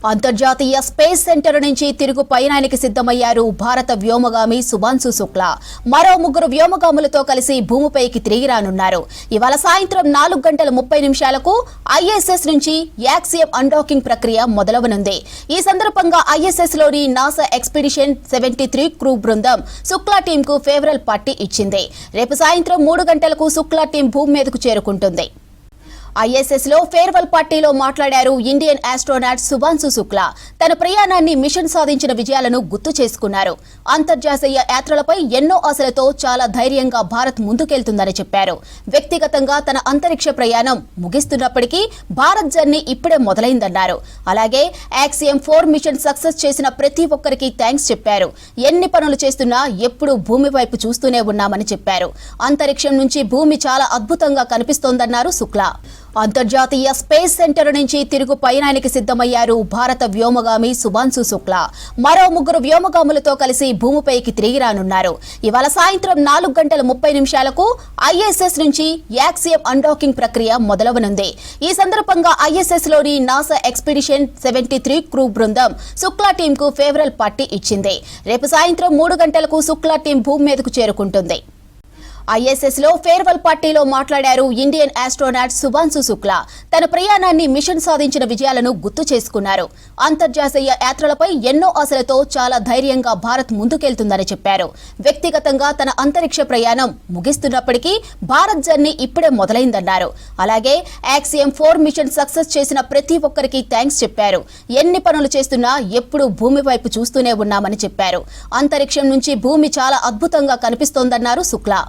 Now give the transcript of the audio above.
అంతర్జాతీయ space centre నుంచి తిరుగు పయనానికి సిద్ధమయ్యారు భారత వ్యోమగామి శుభాంశు శుక్లా. మరో 3 వ్యోమగాములతో కలిసి భూమిపైకి తిరిగి రానున్నారు. ఇవాళ సాయంత్రం 4:30 ఐఎస్ఎస్ నుంచి యాక్సియం అన్డాకింగ్ ప్రక్రియ మొదలవనుంది. ఈ సందర్భంగా ఐఎస్ఎస్ లోని నాసా ఎక్స్పెడిషన్ 73 క్రూ బృందం శుక్లా టీమ్ కు ఫేవరల్ పార్టీ ఇచ్చింది. రేపు సాయంత్రం 3 గంటలకు శుక్లా టీం భూమి మీదకు చేరుకుంటుంది. ఐఎస్ఎస్ లో ఫేర్వెల్ పార్టీలో మాట్లాడారు ఇండియన్ ఆస్ట్రోనాట్ శుభాంశు శుక్లా. తన ప్రయాణాన్ని మిషన్ సాధించిన విజయాలను గుర్తు చేసుకున్నారు. అంతర్జాతీయ యాత్రలపై ఎన్నో ఆశలతో చాలా ధైర్యంగా భారత్ ముందుకెళ్తుందని చెప్పారు. వ్యక్తిగతంగా తన అంతరిక్ష ప్రయాణం ముగిస్తున్నప్పటికీ భారత్ జర్నీ ఇప్పుడే మొదలైందన్నారు. అలాగే యాక్సియం 4 మిషన్ సక్సెస్ చేసిన ప్రతి ఒక్కరికి థ్యాంక్స్ చెప్పారు. ఎన్ని పనులు చేస్తున్నా ఎప్పుడూ భూమి వైపు చూస్తూనే ఉన్నామని చెప్పారు. అంతరిక్షం నుంచి భూమి చాలా అద్భుతంగా కనిపిస్తోందన్నారు శుక్లా. అంతర్జాతీయ స్పేస్ సెంటర్ నుంచి తిరుగు పయనానికి సిద్ధమయ్యారు భారత వ్యోమగామి శుభాంశు శుక్లా. మరో 3 వ్యోమగాములతో కలిసి భూమిపైకి తిరిగి రానున్నారు. ఇవాళ సాయంత్రం 4:30 ఐఎస్ఎస్ నుంచి యాక్సియం అన్డాకింగ్ ప్రక్రియ మొదలవనుంది. ఈ సందర్భంగా ఐఎస్ఎస్ లోని నాసా ఎక్స్పెడిషన్ 73 క్రూ బృందం శుక్లా టీం కు ఫేవరల్ పార్టీ ఇచ్చింది. రేపు సాయంత్రం 3 గంటలకు శుక్లా టీం భూమి మీదకు చేరుకుంటుంది. ఐఎస్ఎస్ లో ఫేర్వెల్ పార్టీలో మాట్లాడారు ఇండియన్ ఆస్ట్రోనాట్ శుభాంశు శుక్లా. తన ప్రయాణాన్ని మిషన్ సాధించిన విజయాలను గుర్తు చేసుకున్నారు. అంతర్జాతీయ యాత్రలపై ఎన్నో ఆశలతో చాలా ధైర్యంగా భారత్ ముందుకెళ్తుందని చెప్పారు. వ్యక్తిగతంగా తన అంతరిక్ష ప్రయాణం ముగిస్తున్నప్పటికీ భారత్ జర్నీ ఇప్పుడే మొదలైందన్నారు. అలాగే యాక్సియం 4 మిషన్ సక్సెస్ చేసిన ప్రతి ఒక్కరికి థ్యాంక్స్ చెప్పారు. ఎన్ని పనులు చేస్తున్నా ఎప్పుడూ భూమి వైపు చూస్తూనే ఉన్నామని చెప్పారు. అంతరిక్షం నుంచి భూమి చాలా అద్భుతంగా కనిపిస్తోందన్నారు శుక్లా.